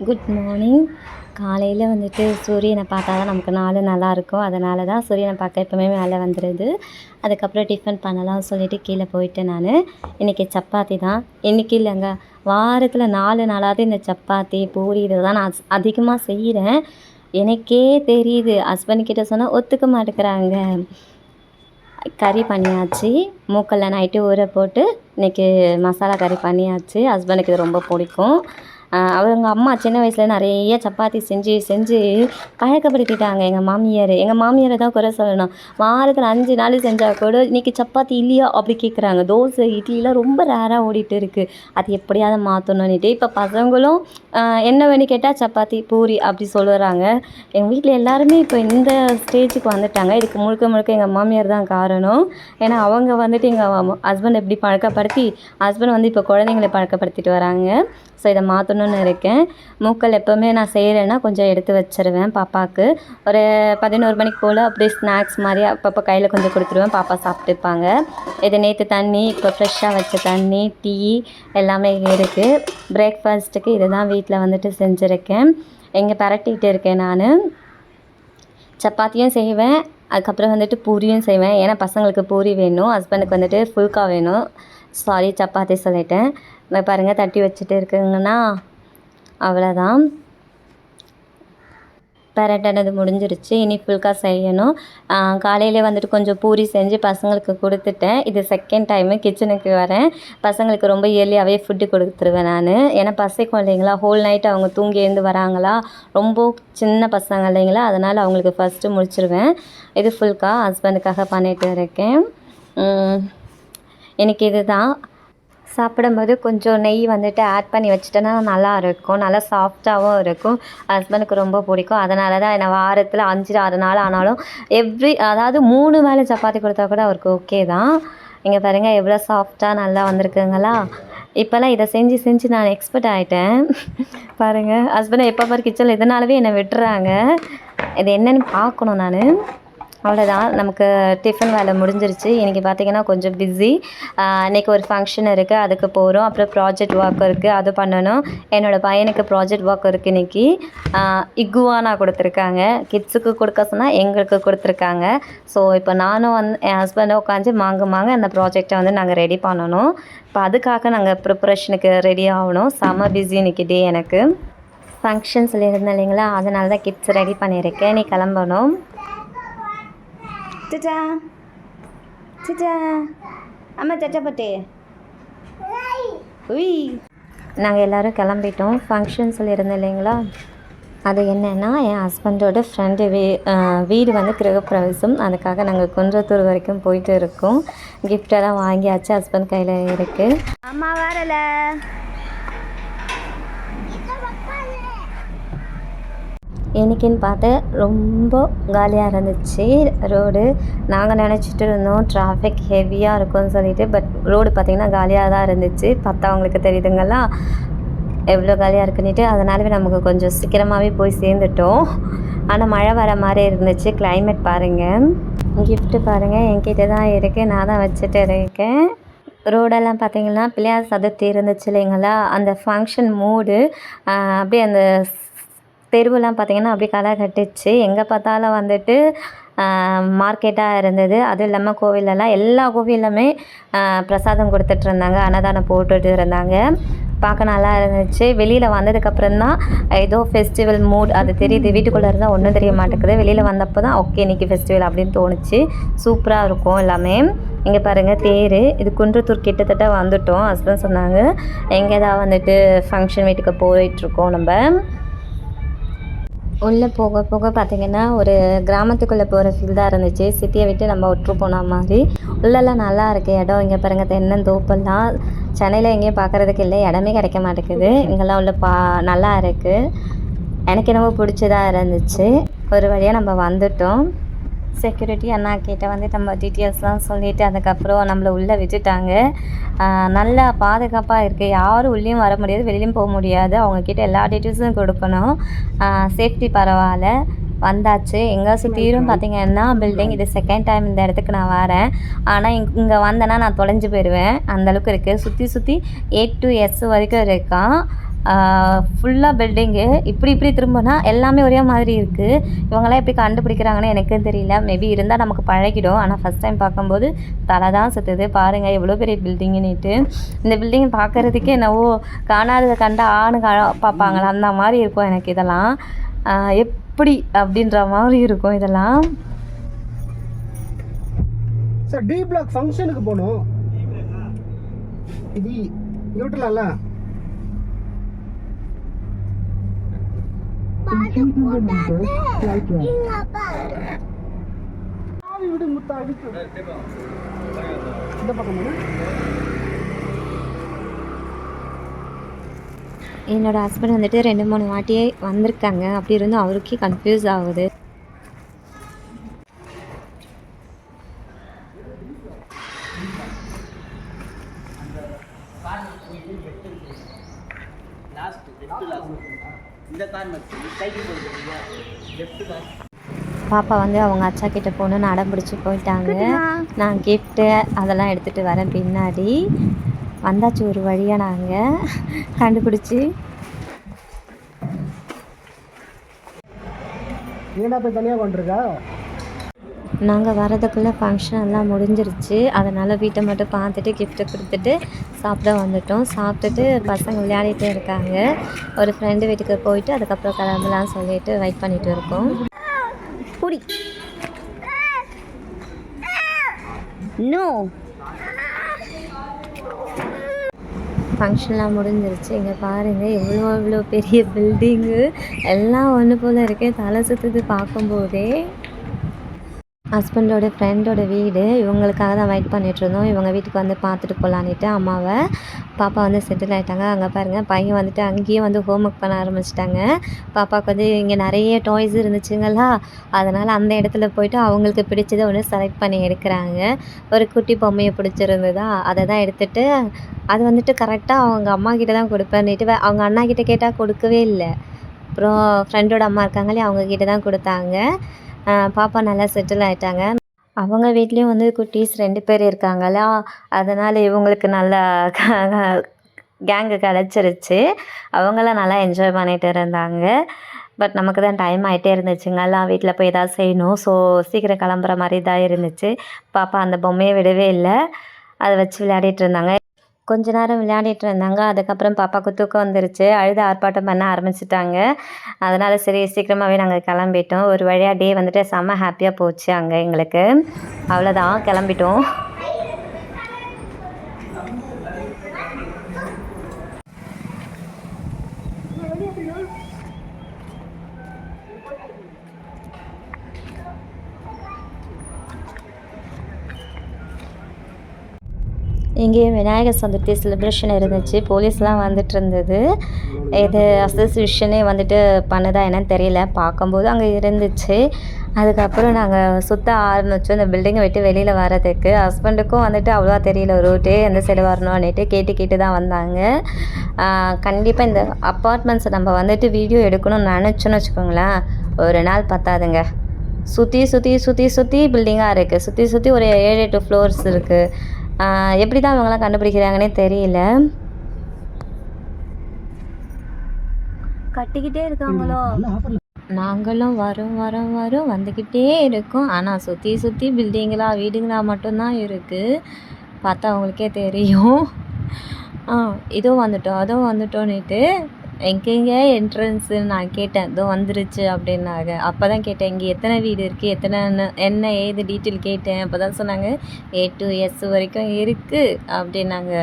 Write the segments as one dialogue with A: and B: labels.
A: Good morning. காலையில் வந்துட்டு சூரியனை பார்த்தா தான் நமக்கு நாள் நல்லாயிருக்கும். அதனால தான் சூரியனை பார்க்க எப்போவுமே மேலே வந்துடுது. அதுக்கப்புறம் டிஃபன் பண்ணலாம் சொல்லிவிட்டு கீழே போயிட்டேன் நான். இன்றைக்கி சப்பாத்தி தான். இன்றைக்கி இல்லைங்க, வாரத்தில் 4 நாளாவது இந்த சப்பாத்தி பூரி இதை தான் நான் அதிகமாக செய்கிறேன். எனக்கே தெரியுது. ஹஸ்பண்ட்கிட்ட சொன்னால் ஒத்துக்க மாட்டேங்கிறாங்க. கறி பண்ணியாச்சு. மூக்கல்ல நைட்டு ஊற போட்டு இன்றைக்கி மசாலா கறி பண்ணியாச்சு. ஹஸ்பண்டுக்கு இது ரொம்ப பிடிக்கும். அவங்க அம்மா சின்ன வயசில் நிறைய சப்பாத்தி செஞ்சு செஞ்சு பழக்கப்படுத்திட்டாங்க எங்கள் மாமியார். எங்கள் மாமியாரை தான் குறை சொல்லணும். வாரத்தில் 5 நாள் செஞ்சால் கூட இன்றைக்கி சப்பாத்தி இல்லையா அப்படி கேட்குறாங்க. தோசை இட்லிலாம் ரொம்ப ரேராக ஓடிட்டு இருக்குது. அது எப்படியாவது மாற்றணுன்னுட்டு இப்போ பசங்களும் என்ன வேணும் கேட்டால் சப்பாத்தி பூரி அப்படி சொல்லுறாங்க. எங்கள் வீட்டில் எல்லாருமே இப்போ இந்த ஸ்டேஜுக்கு வந்துட்டாங்க. இதுக்கு முழுக்க முழுக்க எங்கள் மாமியார் தான் காரணம். ஏன்னா அவங்க வந்துட்டு எங்கள் ஹஸ்பண்ட் எப்படி பழக்கப்படுத்தி ஹஸ்பண்ட் வந்து இப்போ குழந்தைங்களை பழக்கப்படுத்திட்டு வராங்க. ஸோ இதை மாற்றணுன்னு இருக்கேன். மூக்கல் எப்போவுமே நான் செய்கிறேன்னா கொஞ்சம் எடுத்து வச்சுருவேன் பாப்பாவுக்கு. ஒரு 11 மணிக்கு போல் அப்படியே ஸ்நாக்ஸ் மாதிரி அப்பப்போ கையில் கொஞ்சம் கொடுத்துருவேன். பாப்பா சாப்பிட்டுப்பாங்க. இது நேற்று தண்ணி, இப்போ ஃப்ரெஷ்ஷாக வச்ச தண்ணி, டீ எல்லாமே இருக்குது. பிரேக்ஃபாஸ்ட்டுக்கு இது தான் வீட்டில் வந்துட்டு செஞ்சுருக்கேன். எங்கே பரட்டிகிட்டு இருக்கேன் நான். சப்பாத்தியும் செய்வேன், அதுக்கப்புறம் வந்துட்டு பூரியும் செய்வேன். ஏன்னா பசங்களுக்கு பூரி வேணும், ஹஸ்பண்டுக்கு வந்துட்டு ஃபுல்கா வேணும். சாரி, சப்பாத்தி சொல்லிட்டேன். பாருங்கள், தட்டி வச்சுட்டு இருக்குங்கன்னா அவ்வளோதான். பரட்டினது முடிஞ்சிருச்சு. இனி ஃபுல்கா செய்யணும். காலையிலே வந்துட்டு கொஞ்சம் பூரி செஞ்சு பசங்களுக்கு கொடுத்துட்டேன். இது செகண்ட் டைமு கிச்சனுக்கு வரேன். பசங்களுக்கு ரொம்ப இயர்லியாகவே ஃபுட்டு கொடுத்துருவேன் நான். ஏன்னா பசிக்கும் இல்லைங்களா, ஹோல் நைட் அவங்க தூங்கி எழுந்து வராங்களா, ரொம்ப சின்ன பசங்க இல்லைங்களா, அதனால் அவங்களுக்கு ஃபஸ்ட்டு முடிச்சிருவேன். இது ஃபுல்கா ஹஸ்பண்டுக்காக பண்ணிகிட்டு இருக்கேன். எனக்கு இது தான். சாப்பிடும்போது கொஞ்சம் நெய் வந்துட்டு ஆட் பண்ணி வச்சிட்டேன்னா நல்லாயிருக்கும். நல்லா சாஃப்டாகவும் இருக்கும். ஹஸ்பண்டுக்கு ரொம்ப பிடிக்கும். அதனால தான் என்ன வாரத்தில் 5-6 நாள் ஆனாலும் அதாவது 3 வேளை சப்பாத்தி கொடுத்தா கூட அவருக்கு ஓகே தான். இங்கே பாருங்கள் எவ்வளோ சாஃப்டாக நல்லா வந்திருக்குங்களா. இப்போல்லாம் இதை செஞ்சு செஞ்சு நான் எக்ஸ்பர்ட் ஆகிட்டேன். பாருங்கள், ஹஸ்பண்டை எப்போ பாரு கிச்சனில் இதனாலவே என்னை விட்டுறாங்க. இது என்னென்னு பார்க்கணும் நான். அவ்வளோதான், நமக்கு டிஃபன் வேலை முடிஞ்சிருச்சு. இன்றைக்கி பார்த்திங்கன்னா கொஞ்சம் பிஸி. இன்றைக்கி ஒரு ஃபங்க்ஷன் இருக்குது, அதுக்கு போகிறோம். அப்புறம் ப்ராஜெக்ட் ஒர்க் இருக்குது, அது பண்ணணும். என்னோடய பையனுக்கு ப்ராஜெக்ட் ஒர்க் இருக்குது இன்றைக்கி. இக்குவானா கொடுத்துருக்காங்க. கிட்ஸுக்கு கொடுக்க சொன்னால் எங்களுக்கு கொடுத்துருக்காங்க. ஸோ இப்போ நானும் என் ஹஸ்பண்டும் உட்காந்து மாங்க அந்த ப்ராஜெக்டை வந்து நாங்கள் ரெடி பண்ணணும். இப்போ அதுக்காக நாங்கள் ப்ரிப்ரேஷனுக்கு ரெடி ஆகணும். செம்ம பிஸி இன்றைக்கி டே எனக்கு. ஃபங்க்ஷன் சொல்லியிருந்தேன் இல்லைங்களா, அதனால தான் கிட்ஸ் ரெடி பண்ணியிருக்கேன். நீ கிளம்பணும். சிச்சா சிச்சா அம்மா சட்டப்பட்டு உய். நாங்கள் எல்லோரும் கிளம்பிட்டோம். ஃபங்க்ஷன் சொல்லியிருந்தேன் இல்லைங்களா, அது என்னென்னா என் ஹஸ்பண்டோட ஃப்ரெண்டு வீடு வந்து கிரகப்பிரவேசம். அதுக்காக நாங்கள் குன்றத்தூர் வரைக்கும் போயிட்டு இருக்கோம். கிஃப்டெல்லாம் வாங்கியாச்சு, ஹஸ்பண்ட் கையில் இருக்குது. அம்மா வரல. என்றைக்குன்னு பார்த்து ரொம்ப காலியாக இருந்துச்சு ரோடு. நாங்கள் நினச்சிட்டு இருந்தோம் டிராஃபிக் ஹெவியாக இருக்கும்னு சொல்லிட்டு. பட் ரோடு பார்த்திங்கன்னா காலியாக தான் இருந்துச்சு. பார்த்தா அவங்களுக்கு தெரியுதுங்களா எவ்வளோ காலியாக இருக்குன்னுட்டு. அதனாலவே நமக்கு கொஞ்சம் சீக்கிரமாகவே போய் சேர்ந்துட்டோம். ஆனால் மழை வர மாதிரி இருந்துச்சு. கிளைமேட் பாருங்கள், கிஃப்ட்டு பாருங்கள், என்கிட்ட தான் இருக்குது, நான் தான் வச்சுட்டு இருக்கேன். ரோடெல்லாம் பார்த்திங்கன்னா பிள்ளையார் சதுர்த்தி இருந்துச்சு இல்லைங்களா, அந்த ஃபங்க்ஷன் மூடு அப்படியே அந்த தெருவெல்லாம் பார்த்திங்கன்னா அப்படியே களை கட்டுச்சு. எங்கே பார்த்தாலும் வந்துட்டு மார்க்கெட்டாக இருந்தது. அதுவும் இல்லாமல் கோவிலெல்லாம் எல்லா கோவிலுமே பிரசாதம் கொடுத்துட்ருந்தாங்க, அன்னதானம் போட்டுட்டு இருந்தாங்க. பார்க்க நல்லா இருந்துச்சு. வெளியில் வந்ததுக்கப்புறம் தான் ஏதோ ஃபெஸ்டிவல் மூட் அது தெரியுது. வீட்டுக்குள்ளே இருந்தால் ஒன்றும் தெரிய மாட்டேங்குது. வெளியில் வந்தப்போ தான் ஓகே இன்றைக்கி ஃபெஸ்டிவல் அப்படின்னு தோணுச்சு. சூப்பராக இருக்கும் எல்லாமே. இங்கே பாருங்கள் தேர். இது குன்றத்தூர் கிட்டத்தட்ட வந்துட்டோம். ஹஸ்பண்ட் சொன்னாங்க எங்கே தான் வந்துட்டு ஃபங்க்ஷன் வீட்டுக்கு போயிட்டுருக்கோம் நம்ம. உள்ளே போக போக பார்த்திங்கன்னா ஒரு கிராமத்துக்குள்ளே போகிற ஃபீல் தான் இருந்துச்சு. சிட்டியை விட்டு நம்ம விட்டு போன மாதிரி. உள்ளெல்லாம் நல்லா இருக்குது இடம். இங்கே பாருங்கள் தென்னந்தோப்பெல்லாம். சென்னையில் எங்கேயும் பார்க்குறதுக்கு இல்லை, இடமே கிடைக்க மாட்டேங்குது. இங்கெல்லாம் உள்ள நல்லா இருக்குது. எனக்கு என்னவோ பிடிச்சதாக இருந்துச்சு. ஒரு வழியாக நம்ம வந்துட்டோம். செக்யூரிட்டி அண்ணா கிட்ட வந்து நம்ம டீட்டெயில்ஸ்லாம் சொல்லிவிட்டு அதுக்கப்புறம் நம்மளை உள்ளே விட்டுட்டாங்க. நல்லா பாதுகாப்பாக இருக்குது. யாரும் உள்ளேயும் வர முடியாது, வெளியிலையும் போக முடியாது. அவங்கக்கிட்ட எல்லா டீட்டெயில்ஸும் கொடுக்கணும். சேஃப்டி பரவாயில்ல. வந்தாச்சு. எங்கே சுற்றியும் பார்த்திங்கன்னா பில்டிங். இது செகண்ட் டைம் இந்த இடத்துக்கு நான் வரேன். ஆனால் இங்கே வந்தேன்னா நான் தொலைஞ்சு போயிடுவேன், அந்தளவுக்கு இருக்குது. சுற்றி A to S வரைக்கும் இருக்கான். ஃபுல்லாக பில்டிங்கு இப்படி திரும்பினா எல்லாமே ஒரே மாதிரி இருக்குது. இவங்களாம் எப்படி கண்டுபிடிக்கிறாங்கன்னு எனக்கும் தெரியல. மேபி இருந்தால் நமக்கு பழகிடும். ஆனால் ஃபஸ்ட் டைம் பார்க்கும்போது தலை தான் சுற்றுது. பாருங்கள் எவ்வளோ பெரிய பில்டிங்குன்னுட்டு. இந்த பில்டிங் பார்க்குறதுக்கே என்னவோ காணாததை கண்ட ஆணு பார்ப்பாங்களா அந்த மாதிரி இருக்கும் எனக்கு இதெல்லாம். எப்படி அப்படின்ற மாதிரி இருக்கும் இதெல்லாம்.
B: சார் டி பிளாக் ஃபங்க்ஷனுக்கு போகணும். இது யூட்டலாம்ல விடு முத்தா அடிச்சு இந்த பக்கம்
A: என்னோடய ஹஸ்பண்ட் வந்துட்டு 2-3 வாட்டியே வந்திருக்காங்க. அப்படி இருந்தும் அவருக்கே கன்ஃபியூஸ் ஆகுது. பாப்பா வந்து அவங்க அச்சா கிட்ட போகணுன்னு அடம் பிடிச்சி போயிட்டாங்க. நான் கிஃப்ட்டு அதெல்லாம் எடுத்துகிட்டு வரேன் பின்னாடி. வந்தாச்சு ஒரு வழியாக நாங்கள் கண்டுபிடிச்சி.
B: ஏன்னா போய் தனியாக கொண்டிருக்கா.
A: நாங்கள் வரதுக்குள்ளே ஃபங்க்ஷன் எல்லாம் முடிஞ்சிருச்சு. அதனால் வீட்டை மட்டும் பார்த்துட்டு கிஃப்ட்டை கொடுத்துட்டு சாப்பிட வந்துட்டோம். சாப்பிட்டுட்டு பசங்க விளையாடிட்டே இருக்காங்க. ஒரு ஃப்ரெண்டு வீட்டுக்கு போயிட்டு அதுக்கப்புறம் கிளம்பலான்னு சொல்லிட்டு வெயிட் பண்ணிகிட்டு இருக்கோம். புடி நோ ஃபங்க்ஷன்லாம் முடிஞ்சிருச்சு. இங்கே பாருங்கள் எவ்வளோ பெரிய பில்டிங்கு எல்லாம் ஒன்று போல் இருக்கே. தலை சுற்றுது பார்க்கும்போதே. ஹஸ்பண்டோட ஃப்ரெண்டோட வீடு. இவங்களுக்காக தான் வெயிட் பண்ணிகிட்ருந்தோம். இவங்க வீட்டுக்கு வந்து பார்த்துட்டு போகலான்ட்டு அம்மாவை. பாப்பா வந்து செட்டில் ஆகிட்டாங்க. அங்கே பாருங்கள் பையன் வந்துட்டு அங்கேயே வந்து ஹோம் ஒர்க் பண்ண ஆரம்பிச்சிட்டாங்க. பாப்பாவுக்கு வந்து இங்கே நிறைய டாய்ஸ் இருந்துச்சுங்களா, அதனால் அந்த இடத்துல போய்ட்டு அவங்களுக்கு பிடிச்சதை ஒன்று செலக்ட் பண்ணி எடுக்கிறாங்க. ஒரு குட்டி பொம்மையை பிடிச்சிருந்ததா அதை தான் எடுத்துகிட்டு அது வந்துட்டு கரெக்டாக அவங்க அம்மா கிட்ட தான் கொடுப்பேன்னுட்டு அவங்க அண்ணா கிட்டே கேட்டால் கொடுக்கவே இல்லை. அப்புறம் ஃப்ரெண்டோட அம்மா இருக்காங்களே அவங்கக்கிட்ட தான் கொடுத்தாங்க. பாப்பா நல்லா செட்டில் ஆகிட்டாங்க. அவங்க வீட்லேயும் வந்து குட்டீஸ் 2 பேர் இருக்காங்களா, அதனால் இவங்களுக்கு நல்லா கேங்கு கிடச்சிருச்சு. அவங்களாம் நல்லா என்ஜாய் பண்ணிகிட்டு இருந்தாங்க. பட் நமக்கு தான் டைம் ஆகிட்டே இருந்துச்சுங்கெல்லாம் வீட்டில் போய் எதாவது செய்யணும். ஸோ சீக்கிரம் கிளம்புற மாதிரி தான் இருந்துச்சு. பாப்பா அந்த பொம்மையை விடவே இல்லை. அதை வச்சு விளையாடிட்டு இருந்தாங்க. கொஞ்ச நேரம் விளையாடிட்டு இருந்தாங்க. அதுக்கப்புறம் பாப்பாவுக்கு தூக்கம் வந்துருச்சு. அழுது ஆர்ப்பாட்டம் பண்ண ஆரம்பிச்சிட்டாங்க. அதனால் சரி சீக்கிரமாகவே நாங்கள் கிளம்பிட்டோம். ஒரு வழியாக டே வந்துட்டு செம்ம ஹாப்பியாக போச்சு அங்கே எங்களுக்கு. அவ்வளோதான் கிளம்பிட்டோம். இங்கேயும் விநாயகர் சதுர்த்தி செலிப்ரேஷன் இருந்துச்சு. போலீஸ்லாம் வந்துட்டு இருந்தது. இது அசோசியேஷனே வந்துட்டு பண்ணுதா என்னன்னு தெரியல. பார்க்கும்போது அங்கே இருந்துச்சு. அதுக்கப்புறம் நாங்கள் சுற்ற ஆரம்பித்தோம் இந்த பில்டிங்கை விட்டு வெளியில் வர்றதுக்கு. ஹஸ்பண்டுக்கும் வந்துட்டு அவ்வளோவா தெரியல ரூட்டே எந்த சைடு வரணும்னுட்டு கேட்டு தான் வந்தாங்க. கண்டிப்பாக இந்த அப்பார்ட்மெண்ட்ஸை நம்ம வந்துட்டு வீடியோ எடுக்கணும்னு நினச்சோன்னு வச்சுக்கோங்களேன், ஒரு நாள் பத்தாதுங்க. சுற்றி பில்டிங்காக இருக்குது. சுற்றி ஒரு 7-8 ஃப்ளோர்ஸ் இருக்குது. எப்படி தான் இவங்களாம் கண்டுபிடிக்கிறாங்கன்னே தெரியல. கட்டிக்கிட்டே இருக்காங்களோ. நாங்களும் வரோம் வந்துக்கிட்டே இருக்கோம். ஆனால் சுற்றி பில்டிங்களா வீடுங்களா மட்டும்தான் இருக்குது. பார்த்தா அவங்களுக்கே தெரியும். இதோ வந்துட்டோன்னுட்டு எங்கெங்கே என்ட்ரன்ஸுன்னு நான் கேட்டேன். இதோ வந்துருச்சு அப்படின்னாங்க. அப்போ தான் கேட்டேன் இங்கே எத்தனை வீடு இருக்குது, என்ன ஏது டீட்டெயில் கேட்டேன். அப்போ தான் சொன்னாங்க A to S வரைக்கும் இருக்குது அப்படின்னாங்க.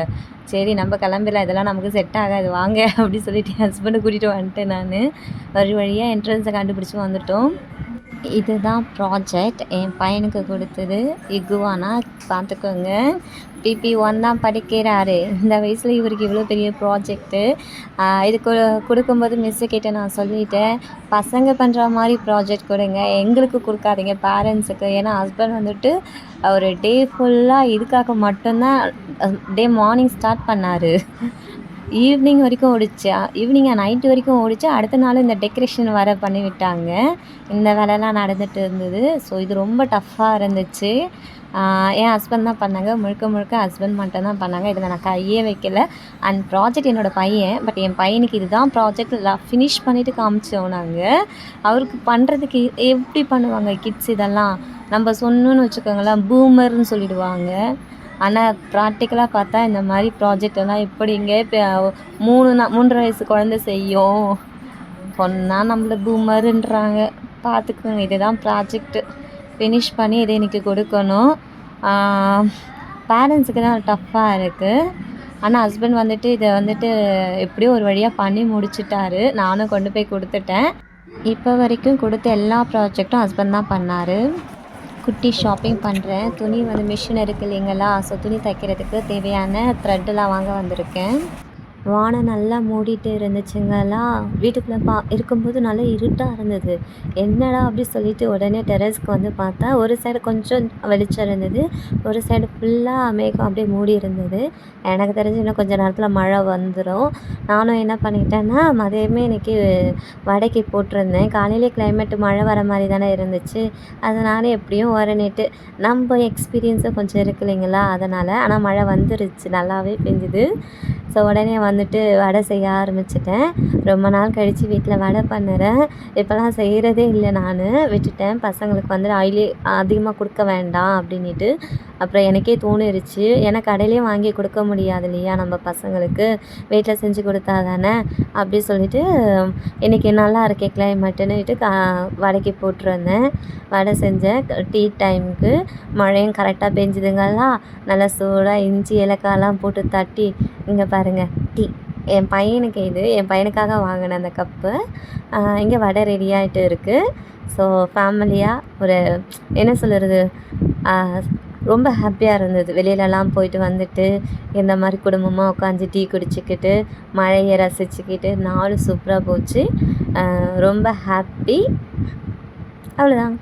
A: சரி நம்ம கிளம்பிடலாம், இதெல்லாம் நமக்கு செட் ஆகாது வாங்க அப்படி சொல்லிட்டு என் ஹஸ்பண்டை கூட்டிகிட்டு வந்துட்டேன். நான் ஒரு வழியாக என்ட்ரன்ஸை கண்டுபிடிச்சி வந்துட்டோம். இதுதான் ப்ராஜெக்ட் என் பையனுக்கு கொடுத்தது. இகுவானா பார்த்துக்கோங்க. PP1 தான் படிக்கிறாரு. இந்த வயசில் இவருக்கு இவ்வளோ பெரிய ப்ராஜெக்ட்டு. இது கொடுக்கும்போது மிஸ்ஸு கிட்டே நான் சொல்லிட்டேன், பசங்க பண்ணுற மாதிரி ப்ராஜெக்ட் கொடுங்க, எங்களுக்கு கொடுக்காதீங்க பேரண்ட்ஸுக்கு. ஏன்னா ஹஸ்பண்ட் வந்துட்டு ஒரு டே ஃபுல்லாக இதுக்காக மட்டும்தான் டே மார்னிங் ஸ்டார்ட் பண்ணார். ஈவினிங் வரைக்கும் நைட்டு வரைக்கும் ஓடிச்சு. அடுத்த நாள் இந்த டெக்கரேஷன் வர பண்ணிவிட்டாங்க. இந்த வேலைலாம் நடந்துகிட்டு இருந்தது. ஸோ இது ரொம்ப டஃப்பாக இருந்துச்சு. என் ஹஸ்பண்ட் தான் பண்ணாங்க. முழுக்க முழுக்க ஹஸ்பண்ட் மட்டும் தான் பண்ணாங்க. இதில் நான் கையே வைக்கல. அண்ட் ப்ராஜெக்ட் என்னோடய பையன். பட் என் பையனுக்கு இதுதான் ப்ராஜெக்ட் ஃபினிஷ் பண்ணிவிட்டு காமிச்சோம் நாங்கள். அவருக்கு பண்ணுறதுக்கு எப்படி பண்ணுவாங்க கிட்ஸ் இதெல்லாம்? நம்ம சொன்னோன்னு வச்சுக்கோங்களேன், பூமர்னு சொல்லிடுவாங்க. ஆனால் ப்ராக்டிக்கலாக பார்த்தா இந்த மாதிரி ப்ராஜெக்ட் எல்லாம் எப்படிங்க இப்போ 3.5 வயசு குழந்தை செய்யும்? சொன்னால் நம்மள பூமருன்றாங்க. பார்த்துக்கோங்க. இதுதான் ப்ராஜெக்ட்டு. ஃபினிஷ் பண்ணி இதை இன்றைக்கி கொடுக்கணும். பேரண்ட்ஸுக்கு தான் டஃப்பாக இருக்குது. ஆனால் ஹஸ்பண்ட் வந்துட்டு இதை வந்துட்டு எப்படியோ ஒரு வழியாக பண்ணி முடிச்சிட்டாரு. நானும் கொண்டு போய் கொடுத்துட்டேன். இப்போ வரைக்கும் கொடுத்த எல்லா ப்ராஜெக்டும் ஹஸ்பண்ட் தான் பண்ணார். குட்டி ஷாப்பிங் பண்ணுறேன். துணி வந்து மிஷின் இருக்குது இல்லைங்களா, ஸோ துணி தைக்கிறதுக்கு தேவையான த்ரெட்டெலாம் வாங்க வந்திருக்கேன். வானம் நல்லா மூடிட்டு இருந்துச்சுங்களா. வீட்டுக்குள்ளே இருக்கும்போது நல்லா இருட்டாக இருந்தது. என்னடா அப்படி சொல்லிட்டு உடனே டெரஸ்க்கு வந்து பார்த்தா ஒரு சைடு கொஞ்சம் வெளிச்சம் இருந்தது, ஒரு சைடு ஃபுல்லாக மேகம் அப்படியே மூடி இருந்தது. எனக்கு தெரிஞ்சு இன்னும் கொஞ்சம் நேரத்தில் மழை வந்துடும். நானும் என்ன பண்ணிட்டேன்னா மதியமே இன்றைக்கி வடைக்கு போட்டிருந்தேன். காலையிலே கிளைமேட்டு மழை வர மாதிரி தானே இருந்துச்சு. அதனால் எப்படியும் வரணிட்டு நம்ம எக்ஸ்பீரியன்ஸும் கொஞ்சம் இருக்கு இல்லைங்களா, அதனால். ஆனால் மழை வந்துருச்சு, நல்லாவே பெஞ்சுது. ஸோ உடனே வந்துட்டு வடை செய்ய ஆரம்பிச்சிட்டேன். ரொம்ப நாள் கழித்து வீட்டில் வடை பண்ணுறேன். இப்போலாம் செய்கிறதே இல்லை, நான் விட்டுட்டேன். பசங்களுக்கு வந்து ஆயிலே அதிகமாக கொடுக்க வேண்டாம் அப்படின்ட்டு. அப்புறம் எனக்கே தோணிருச்சு, ஏன்னா கடையிலேயே வாங்கி கொடுக்க முடியாது இல்லையா நம்ம பசங்களுக்கு, வீட்டில் செஞ்சு கொடுத்தா தானே அப்படி சொல்லிவிட்டு இன்றைக்கி நல்லா இருக்கே கிளைமேட்டுன்னுட்டு வடைக்கு போட்டிருந்தேன். வடை செஞ்சேன் டீ டைமுக்கு. மழையும் கரெக்டாக பெஞ்சுதுங்களா. நல்லா சூடாக இஞ்சி ஏலக்காயெல்லாம் போட்டு தட்டி இங்கே பாருங்கள் டீ. என் பையனுக்கு இது என் பையனுக்காக வாங்கினேன் அந்த கப்பு. இங்கே வடை ரெடியாகிட்டு இருக்குது. ஸோ ஃபேமிலியாக ஒரு என்ன சொல்கிறது, ரொம்ப ஹாப்பியாக இருந்தது. வெளியிலலாம் போயிட்டு வந்துட்டு இந்த மாதிரி குடும்பமாக உட்காந்து டீ குடிச்சிக்கிட்டு மழையை ரசிச்சுக்கிட்டு நாள் சூப்பராக போச்சு. ரொம்ப ஹாப்பி. அவ்வளோதான்.